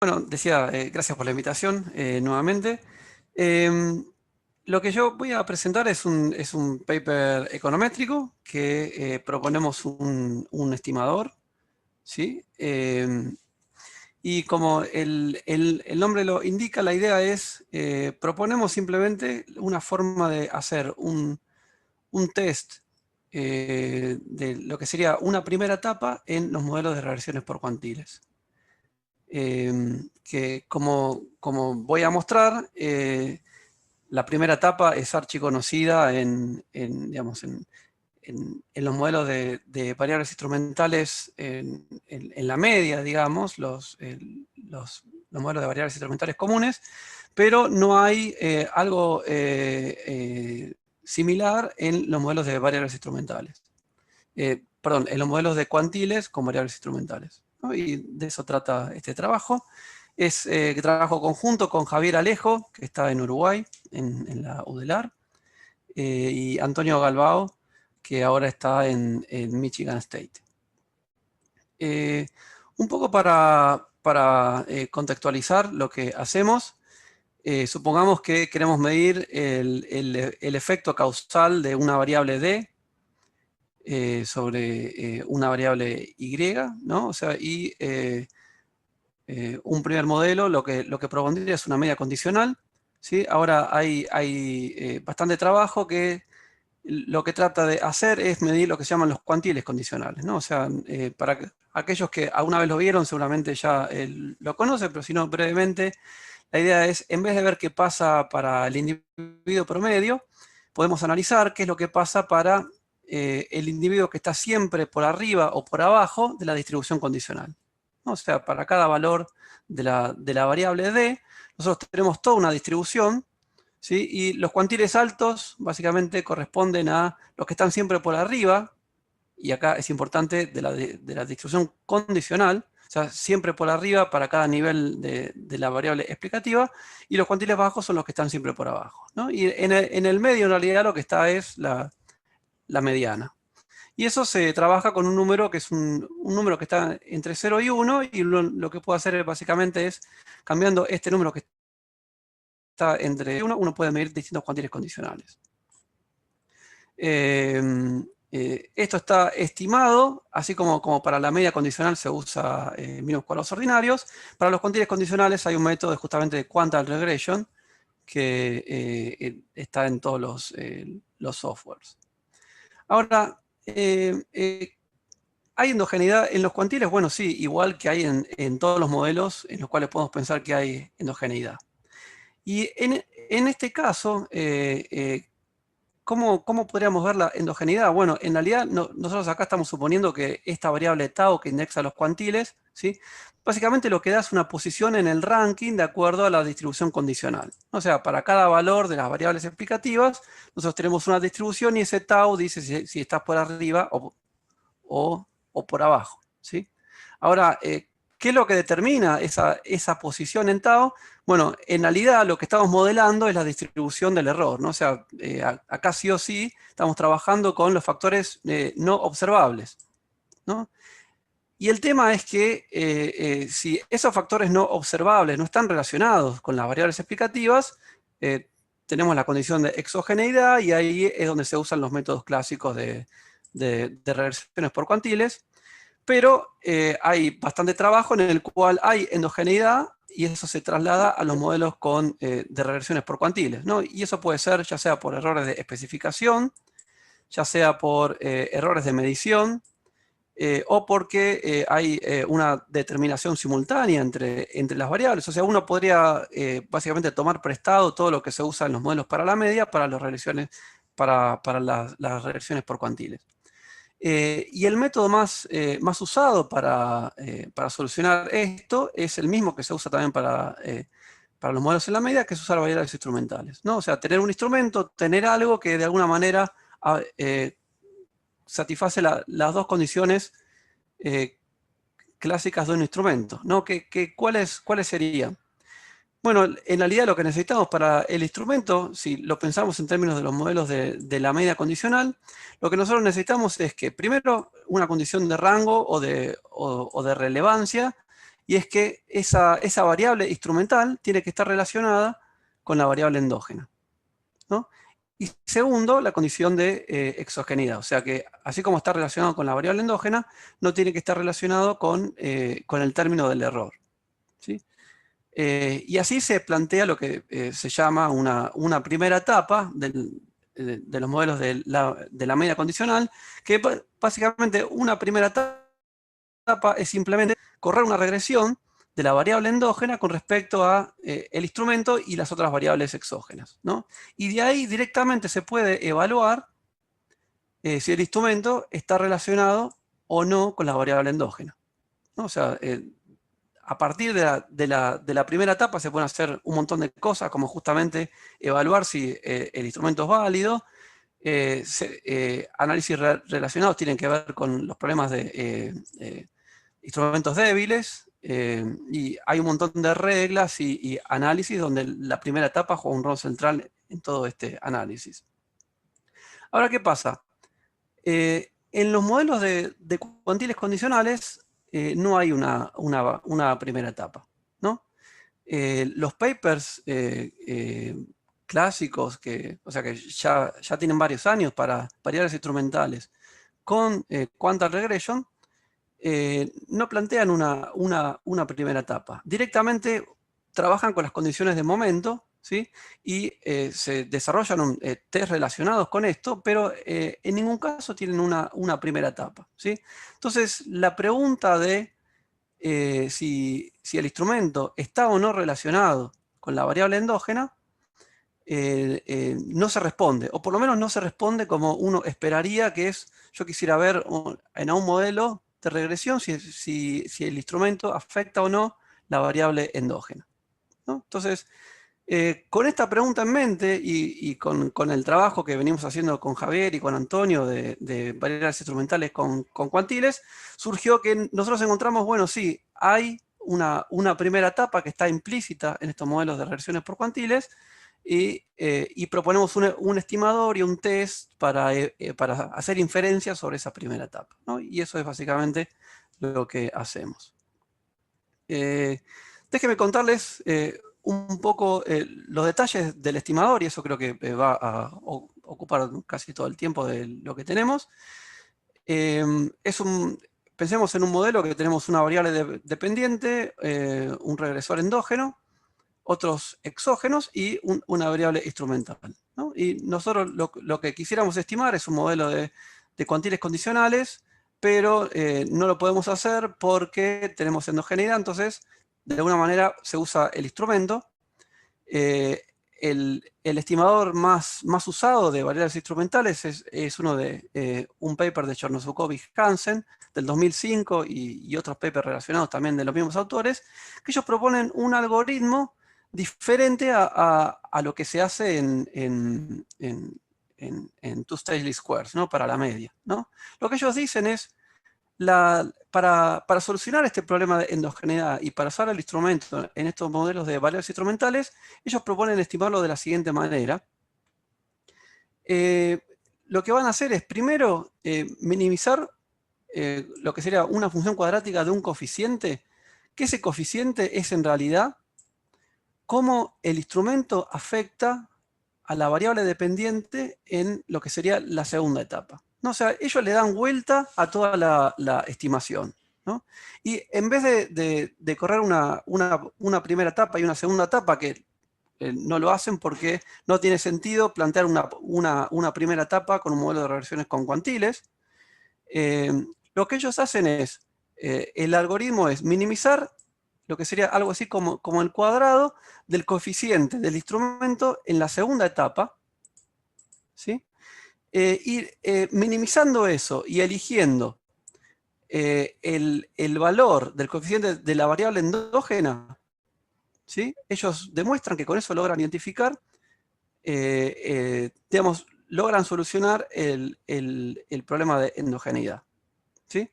Bueno, decía, gracias por la invitación nuevamente. Em, lo que yo voy a presentar es un paper econométrico que proponemos un estimador, ¿sí? Y como el nombre lo indica, la idea es, proponemos simplemente una forma de hacer un test de lo que sería una primera etapa en los modelos de regresiones por cuantiles. Que como voy a mostrar, la primera etapa es archiconocida digamos, en los modelos de variables instrumentales en la media, digamos, los modelos de variables instrumentales comunes, pero no hay algo similar en los modelos de variables instrumentales. Perdón, en los modelos de cuantiles con variables instrumentales, ¿no? Y de eso trata este trabajo. Es trabajo conjunto con Javier Alejo, que está en Uruguay, en la UDELAR, y Antonio Galbao, que ahora está en Michigan State. Un poco para contextualizar lo que hacemos, supongamos que queremos medir el efecto causal de una variable D sobre una variable Y, ¿no? O sea, y un primer modelo lo que propondría es una media condicional, ¿sí? Ahora hay bastante trabajo que lo que trata de hacer es medir lo que se llaman los cuantiles condicionales, ¿no? O sea, para aquellos que alguna vez lo vieron, seguramente ya lo conocen, pero si no, brevemente, la idea es, en vez de ver qué pasa para el individuo promedio, podemos analizar qué es lo que pasa para el individuo que está siempre por arriba o por abajo de la distribución condicional, ¿no? O sea, para cada valor de la variable D, nosotros tenemos toda una distribución, ¿sí? Y los cuantiles altos básicamente corresponden a los que están siempre por arriba, y acá es importante de la distribución condicional, o sea, siempre por arriba para cada nivel de la variable explicativa, y los cuantiles bajos son los que están siempre por abajo, ¿no? Y en el medio en realidad lo que está es la mediana. Y eso se trabaja con un número que es un número que está entre 0 y 1, y lo que puedo hacer básicamente es, cambiando este número que está entre 1, uno puede medir distintos cuantiles condicionales. Esto está estimado, así como para la media condicional se usa mínimos cuadrados ordinarios. Para los cuantiles condicionales hay un método justamente de quantal regression que está en todos los softwares. Ahora, ¿hay endogeneidad en los cuantiles? Bueno, sí, igual que hay en todos los modelos en los cuales podemos pensar que hay endogeneidad. Y en este caso, ¿cómo podríamos ver la endogeneidad? Bueno, en realidad nosotros acá estamos suponiendo que esta variable tau que indexa los cuantiles, ¿sí? Básicamente lo que da es una posición en el ranking de acuerdo a la distribución condicional. O sea, para cada valor de las variables explicativas, nosotros tenemos una distribución y ese tau dice si estás por arriba o por abajo, ¿sí? Ahora, ¿qué es lo que determina esa posición en tau? Bueno, en realidad lo que estamos modelando es la distribución del error, ¿no? O sea, acá sí o sí estamos trabajando con los factores no observables, ¿no? Y el tema es que si esos factores no observables no están relacionados con las variables explicativas, tenemos la condición de exogeneidad, y ahí es donde se usan los métodos clásicos de regresiones por cuantiles. Pero hay bastante trabajo en el cual hay endogeneidad, y eso se traslada a los modelos de regresiones por cuantiles, ¿no? Y eso puede ser ya sea por errores de especificación, ya sea por errores de medición, o porque hay una determinación simultánea entre las variables. O sea, uno podría básicamente tomar prestado todo lo que se usa en los modelos para la media para las regresiones, para las regresiones por cuantiles. Y el método más usado para solucionar esto es el mismo que se usa también para los modelos en la media, que es usar variables instrumentales, ¿no? O sea, tener un instrumento, tener algo que de alguna manera satisface las dos condiciones clásicas de un instrumento, ¿no? ¿Cuáles serían? Bueno, en realidad lo que necesitamos para el instrumento, si lo pensamos en términos de los modelos de la media condicional, lo que nosotros necesitamos es que, primero, una condición de rango o de relevancia, y es que esa variable instrumental tiene que estar relacionada con la variable endógena, ¿no? Y segundo, la condición de exogeneidad, o sea que así como está relacionado con la variable endógena, no tiene que estar relacionado con el término del error, ¿sí? Y así se plantea lo que se llama una primera etapa de los modelos de la media condicional, que básicamente una primera etapa es simplemente correr una regresión de la variable endógena con respecto a el instrumento y las otras variables exógenas, ¿no? Y de ahí directamente se puede evaluar si el instrumento está relacionado o no con la variable endógena, ¿no? O sea, a partir de la primera etapa se pueden hacer un montón de cosas, como justamente evaluar si el instrumento es válido. Análisis relacionados tienen que ver con los problemas de instrumentos débiles, y hay un montón de reglas y análisis donde la primera etapa juega un rol central en todo este análisis. Ahora, ¿qué pasa? En los modelos de cuantiles condicionales no hay una primera etapa, ¿no? Los papers clásicos, o sea que ya tienen varios años para variables instrumentales con quantum regression, no plantean una primera etapa. Directamente trabajan con las condiciones de momento, ¿sí? Y se desarrollan test relacionados con esto, pero en ningún caso tienen una primera etapa, ¿sí? Entonces, la pregunta de si el instrumento está o no relacionado con la variable endógena, no se responde, o por lo menos no se responde como uno esperaría, que es, yo quisiera ver en un modelo de regresión si el instrumento afecta o no la variable endógena, ¿no? Entonces, con esta pregunta en mente y con el trabajo que venimos haciendo con Javier y con Antonio de variables instrumentales con cuantiles, surgió que nosotros encontramos, bueno, sí, hay una primera etapa que está implícita en estos modelos de regresiones por cuantiles, y proponemos un estimador y un test para hacer inferencias sobre esa primera etapa, ¿no? Y eso es básicamente lo que hacemos. Déjenme contarles un poco los detalles del estimador, y eso creo que va a ocupar casi todo el tiempo de lo que tenemos. Pensemos en un modelo que tenemos una variable dependiente, un regresor endógeno, otros exógenos y una variable instrumental, ¿no? Y nosotros lo que quisiéramos estimar es un modelo de cuantiles condicionales, pero no lo podemos hacer porque tenemos endogeneidad. Entonces, de alguna manera se usa el instrumento. El estimador más usado de variables instrumentales es uno de un paper de Chernosukov y Hansen del 2005 y otros papers relacionados también de los mismos autores, que ellos proponen un algoritmo diferente a lo que se hace en two-stage least squares, ¿no? Para la media, ¿no? Lo que ellos dicen es, para solucionar este problema de endogeneidad y para usar el instrumento en estos modelos de variables instrumentales, ellos proponen estimarlo de la siguiente manera. Lo que van a hacer es, primero, minimizar lo que sería una función cuadrática de un coeficiente, que ese coeficiente es en realidad cómo el instrumento afecta a la variable dependiente en lo que sería la segunda etapa, ¿no? O sea, ellos le dan vuelta a toda la estimación, ¿no? Y en vez de correr una primera etapa y una segunda etapa, que no lo hacen porque no tiene sentido plantear una primera etapa con un modelo de regresiones con cuantiles, lo que ellos hacen es, el algoritmo es minimizar lo que sería algo así como el cuadrado del coeficiente del instrumento en la segunda etapa, ¿sí? Ir minimizando eso y eligiendo el valor del coeficiente de la variable endógena, ¿sí? Ellos demuestran que con eso logran identificar, digamos, logran solucionar el problema de endogeneidad, ¿sí?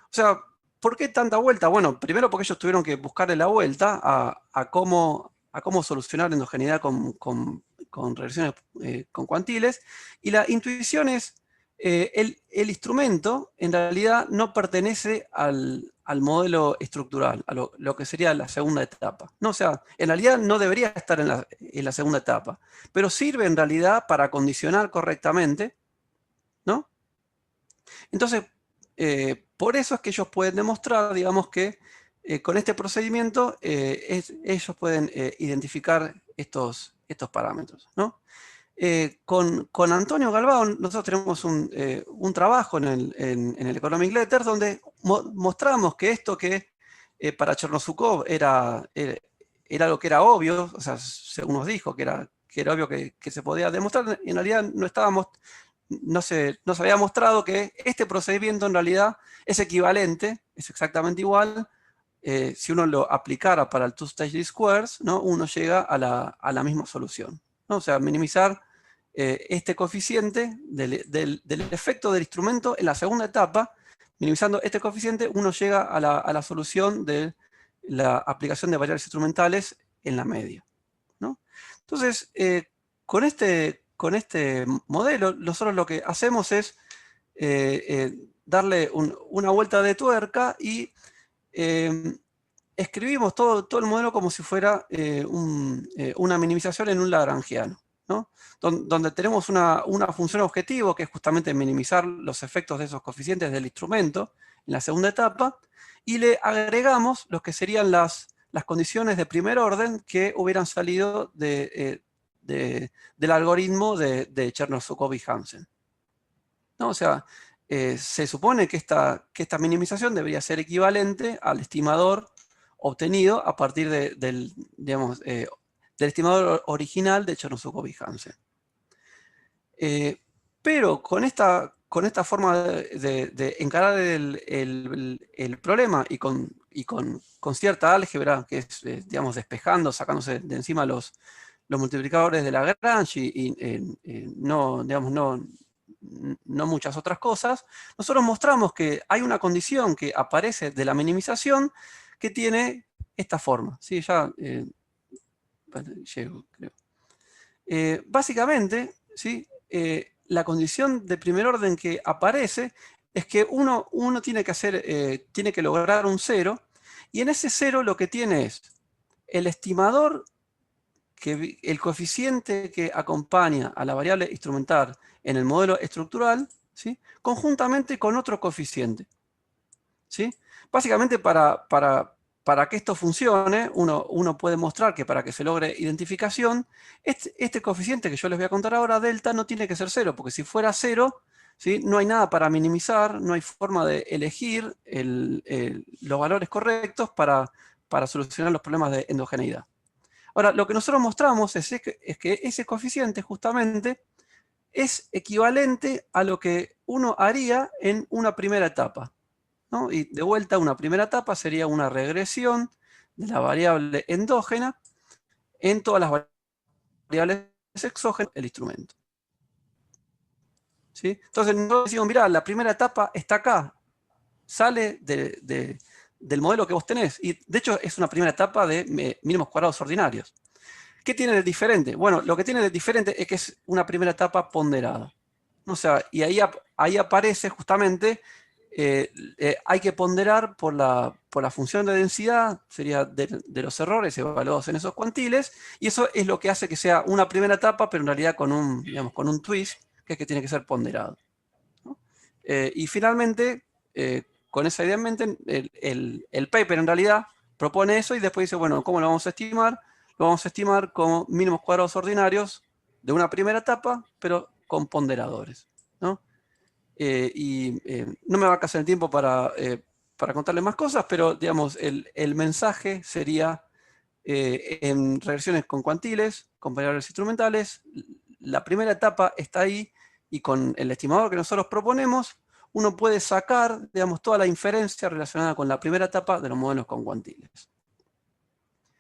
O sea, ¿por qué tanta vuelta? Bueno, primero porque ellos tuvieron que buscarle la vuelta a cómo solucionar endogeneidad con regresiones con cuantiles, y la intuición es, el instrumento en realidad no pertenece al modelo estructural, a lo que sería la segunda etapa. No, o sea, en realidad no debería estar en la segunda etapa, pero sirve en realidad para condicionar correctamente, ¿no? Entonces, por eso es que ellos pueden demostrar, digamos, que con este procedimiento ellos pueden identificar estos parámetros, ¿no? Con Antonio Galvao nosotros tenemos un trabajo en el Economic Letter donde mostramos que esto que para Chernosukov era lo que era obvio, o sea, según nos dijo que era obvio que se podía demostrar, en realidad no se había mostrado que este procedimiento en realidad es equivalente, es exactamente igual. Si uno lo aplicara para el two-stage least squares, ¿no? Uno llega a la misma solución, ¿no? O sea, minimizar este coeficiente del efecto del instrumento en la segunda etapa. Minimizando este coeficiente, uno llega a la solución de la aplicación de variables instrumentales en la media, ¿no? Entonces, con este modelo, nosotros lo que hacemos es darle una vuelta de tuerca y escribimos todo el modelo como si fuera una minimización en un lagrangiano, ¿no? Donde tenemos una función objetivo que es justamente minimizar los efectos de esos coeficientes del instrumento en la segunda etapa, y le agregamos lo que serían las condiciones de primer orden que hubieran salido del algoritmo de Chernosukov y Hansen, ¿no? O sea, se supone que esta minimización debería ser equivalente al estimador obtenido a partir digamos, del estimador original de Chernosukov y Hansen. Pero con esta forma de encarar el problema y con cierta álgebra, que es, digamos, despejando, sacándose de encima los multiplicadores de Lagrange y no, digamos, no muchas otras cosas, nosotros mostramos que hay una condición que aparece de la minimización que tiene esta forma. ¿Sí? Ya llego, creo. Básicamente, ¿sí? La condición de primer orden que aparece es que uno tiene que tiene que lograr un cero, y en ese cero lo que tiene es el estimador, el coeficiente que acompaña a la variable instrumental en el modelo estructural, ¿sí? Conjuntamente con otro coeficiente, ¿sí? Básicamente para que esto funcione, uno puede mostrar que para que se logre identificación, este coeficiente que yo les voy a contar ahora, delta, no tiene que ser cero, porque si fuera cero, ¿sí? No hay nada para minimizar, no hay forma de elegir los valores correctos para solucionar los problemas de endogeneidad. Ahora, lo que nosotros mostramos es que ese coeficiente justamente es equivalente a lo que uno haría en una primera etapa, ¿no? Y de vuelta, una primera etapa sería una regresión de la variable endógena en todas las variables exógenas del instrumento, ¿sí? Entonces nosotros decimos, mirá, la primera etapa está acá, sale del modelo que vos tenés, y de hecho es una primera etapa de mínimos cuadrados ordinarios. ¿Qué tiene de diferente? Bueno, lo que tiene de diferente es que es una primera etapa ponderada. O sea, y ahí aparece justamente, hay que ponderar por la función de densidad, sería de los errores evaluados en esos cuantiles, y eso es lo que hace que sea una primera etapa, pero en realidad digamos, con un twist, que es que tiene que ser ponderado, ¿no? Y finalmente, con esa idea en mente, el paper en realidad propone eso y después dice, bueno, ¿cómo lo vamos a estimar? Lo vamos a estimar como mínimos cuadrados ordinarios de una primera etapa, pero con ponderadores, ¿no? No me va a alcanzar el tiempo para contarle más cosas, pero digamos, el mensaje sería, en regresiones con cuantiles, con variables instrumentales, la primera etapa está ahí, y con el estimador que nosotros proponemos, uno puede sacar, digamos, toda la inferencia relacionada con la primera etapa de los modelos con cuantiles.